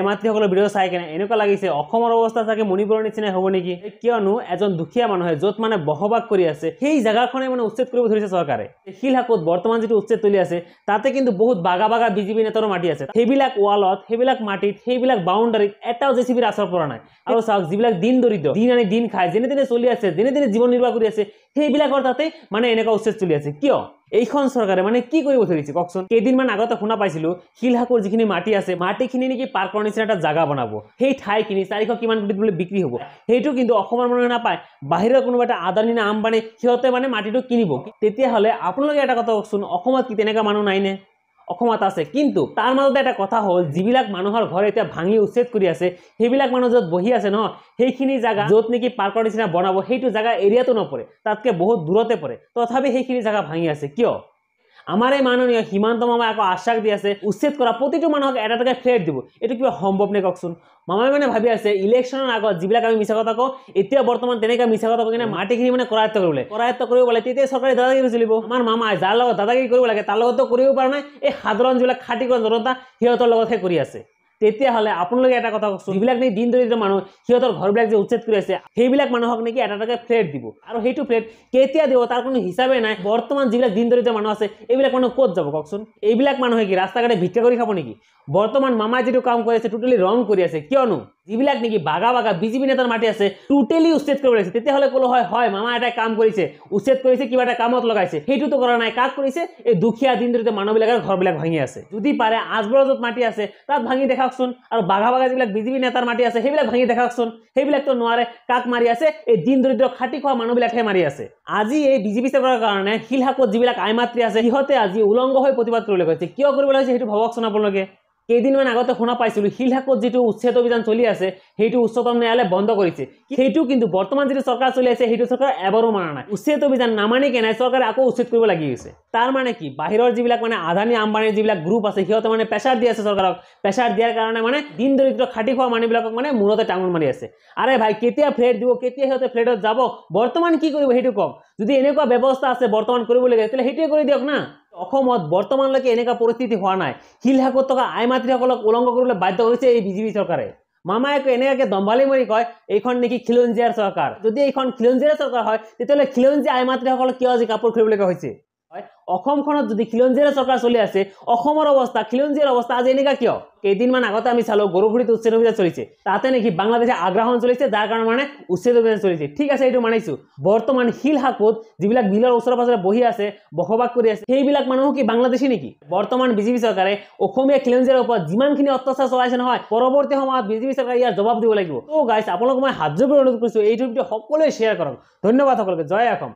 মাতৃসকলৰ video' চাই কেনে এনেকুৱা লাগিছে অসমৰ অৱস্থা চাগে মণিপুৰৰ নিচিনাই হ'ব নেকি। কিয়নো এজন দুখীয়া মানুহে য'ত মানে বসবাস কৰি আছে সেই জায়গাখনে মানে উচ্ছেদ কৰিব ধৰিছে চৰকাৰে। শিলহাকত বৰ্তমান যিটো উচ্ছেদ চলি আছে তাতে কিন্তু বহুত বাগা বাগা বিজেপি নেতাৰো মাটি আছে। সেইবিলাক ৱালত, সেইবিলাক মাটিত, সেইবিলাক বাউণ্ডাৰীত এটাও জেচিবিৰ আচৰ পৰা নাই। আৰু চাওক যিবিলাক দিন দৰিদ্ৰ, দিন আনি দিন খায়, যেনে তেনে চলি আছে, যেনে তেনে জীৱন নিৰ্বাহ কৰি আছে, সেইবিলাকৰ তাতে মানে এনেকুৱা উচ্ছেদ চলি আছে। কিয় এইখন চৰকাৰে মানে কি কৰিব ধৰিছে কওকচোন। কেইদিনমান আগতে শুনা পাইছিলো শিলহাকৰ যিখিনি মাটি আছে মাটিখিনি নেকি পাৰ্কৰ নিচিনা এটা জাগা বনাব, সেই ঠাইখিনি 400 কিমান কোটিত বোলে বিক্ৰী হ'ব। সেইটো কিন্তু অসমৰ মানুহে নাপায়, বাহিৰৰ কোনোবা এটা আদানী না আম্বানী সিহঁতে মানে মাটিটো কিনিব। তেতিয়াহ'লে আপোনালোকে এটা কথা কওকচোন, অসমত কি তেনেকুৱা মানুহ নাইনে? অসমত আছে, কিন্তু তাৰ মাজতে এটা কথা হ'ল যিবিলাক মানুহৰ ঘৰ এতিয়া ভাঙি উচ্ছেদ কৰি আছে সেইবিলাক মানুহ য'ত বহি আছে নহয় সেইখিনি জাগা য'ত নেকি পাৰ্কৰ নিচিনা বনাব সেইটো জাগা এৰিয়াটো নপৰে, তাতকে বহুত দূৰতে পৰে, তথাপি সেইখিনি জাগা ভাঙি আছে। কিয়? আমাৰ এই মাননীয় হিমন্ত মামাই আকৌ আশ্বাস দি আছে উচ্ছেদ কৰা প্ৰতিটো মানুহক এটা এটাকৈ ফ্লেট দিব। এইটো কিবা সম্ভৱ নে কওকচোন। মামাই মানে ভাবি আছে ইলেকশ্যনৰ আগত যিবিলাক আমি মিছা কথা কওঁ এতিয়া বৰ্তমান তেনেকৈ মিছা কথা কৈ কিনে মাটিখিনি মানে কৰায়ত্ব কৰিব লাগে, তেতিয়া চৰকাৰে দাদাগিৰি চলিব। আমাৰ মামাই যাৰ লগত দাদাগিৰি কৰিব লাগে তাৰ লগততো কৰিব পৰা নাই, এই সাধাৰণ যিবিলাক খাটি কৰা জনতা সিহঁতৰ লগতহে কৰি আছে। তেতিয়াহ'লে আপোনালোকে এটা কথা কওকচোন, যিবিলাক নেকি দিন দৰিদ্ৰ মানুহ সিহঁতৰ ঘৰবিলাক যে উচ্ছেদ কৰি আছে সেইবিলাক মানুহক নেকি এটা এটাকৈ ফ্লেট দিব, আৰু সেইটো ফ্লেট কেতিয়া দিব তাৰ কোনো হিচাপে নাই। বৰ্তমান যিবিলাক দিন দৰিদ্ৰ মানুহ আছে এইবিলাক মানুহ ক'ত যাব কওকচোন? এইবিলাক মানুহে কি ৰাস্তা ঘাটে ভিক্ষা কৰি খাব নেকি? বৰ্তমান মামাই যিটো কাম কৰি আছে টোটেলি ৰং কৰি আছে। কিয়নো যিবিলাক নেকি বাগা বাগা বিজেপি নেতাৰ মাটি আছে টোটেলি উচ্ছেদ কৰিব লাগিছে। তেতিয়াহ'লে ক'লো হয় মামা এটা কাম কৰিছে, উচ্ছেদ কৰিছে, কিবা এটা কামত লগাইছে। সেইটোতো কৰা নাই, কাক কৰিছে? এই দুখীয়া দিন দৰিদ্ৰ মানুহবিলাকৰ ঘৰবিলাক ভাঙি আছে। যদি পাৰে আজবৰ য'ত মাটি আছে তাত ভাঙি দেখাওকচোন, আৰু বাগা বাগা যিবিলাক বিজেপি নেতাৰ মাটি আছে সেইবিলাক ভাঙি দেখাওকচোন। সেইবিলাকতো নোৱাৰে, কাক মাৰি আছে? এই দিন দৰিদ্ৰ খাটি খোৱা মানুহবিলাকহে মাৰি আছে। আজি এই বিজেপি চৰকাৰৰ কাৰণে শিলহাকত যিবিলাক আই মাতৃ আছে সিহঁতে আজি উলংগ হৈ প্ৰতিবাদ কৰিবলৈ গৈছে। কিয় কৰিব লাগিছে সেইটো ভাবকচোন আপোনালোকে। কেইদিনমান আগতে শুনা পাইছিলো শিলহাকত যিটো উচ্ছেদ অভিযান চলি আছে সেইটো উচ্চতম ন্যায়ালয়ে বন্ধ কৰিছে। সেইটো কিন্তু বৰ্তমান যিটো চৰকাৰ চলি আছে সেইটো চৰকাৰ এবাৰো মানা নাই। উচ্ছেদ অভিযান নামানি কেনে চৰকাৰে আকৌ উচ্ছেদ কৰিব লাগি গৈছে। তাৰ মানে কি বাহিৰৰ যিবিলাক মানে আদানী আম্বানীৰ যিবিলাক গ্ৰুপ আছে সিহঁতে মানে প্ৰেছাৰ দি আছে চৰকাৰক। প্ৰেছাৰ দিয়াৰ কাৰণে মানে দিন দৰিদ্ৰ খাটি খোৱা মানুহবিলাকক মানে মূৰতে টাঙোন মাৰি আছে। আৰে ভাই কেতিয়া ফ্লেট দিব, কেতিয়া সিহঁতে ফ্লেটত যাব, বৰ্তমান কি কৰিব সেইটো কওক। যদি এনেকুৱা ব্যৱস্থা আছে বৰ্তমান কৰিবলগীয়া তেতিয়াহ'লে সেইটোৱে কৰি দিয়ক না। অসমত বৰ্তমানলৈকে এনেকুৱা পৰিস্থিতি হোৱা নাই। শিলহাকত থকা আই মাতৃসকলক উলংঘ কৰিবলৈ বাধ্য কৰিছে এই বিজেপি চৰকাৰে। মামায়ে এনেকৈ দম্ভালি মাৰি কয় এইখন নেকি খিলঞ্জীয়াৰ চৰকাৰ। যদি এইখন খিলঞ্জীয়াৰ চৰকাৰ হয় তেতিয়াহ'লে খিলঞ্জীয়া আই মাতৃসকলক কিয় আজি কাপোৰ খুলিবলগীয়া হৈছে? অসমখনত যদি খিলঞ্জীয়াৰ চৰকাৰ চলি আছে, অসমৰ অৱস্থা খিলঞ্জীয়াৰ অৱস্থা আজি এনেকুৱা কিয়? কেইদিনমান আগতে আমি চালো গৰুপুৰীত উচ্ছেদ অভিযান চলিছে, তাতে নেকি বাংলাদেশে আগ্ৰাসন চলিছে, যাৰ কাৰণে মানে উচ্ছেদ অভিযান চলিছে। ঠিক আছে এইটো মানিছো। বৰ্তমান শিলহাকত যিবিলাক বিলৰ ওচৰে পাজৰে বহি আছে বসবাস কৰি আছে সেইবিলাক মানুহ কি বাংলাদেশী নেকি? বৰ্তমান বিজেপি চৰকাৰে অসমীয়া খিলঞ্জীয়াৰ ওপৰত যিমানখিনি অত্যাচাৰ চলাইছে নহয় পৰৱৰ্তী সময়ত বিজেপি চৰকাৰে ইয়াৰ জবাব দিব লাগিব। তো গাইছ আপোনালোকক মই হাত জোৰ কৰি অনুৰোধ কৰিছো এইটো ভিডিঅ' সকলোৱে শ্বেয়াৰ কৰক। ধন্যবাদ সকলোকে। জয় অসম।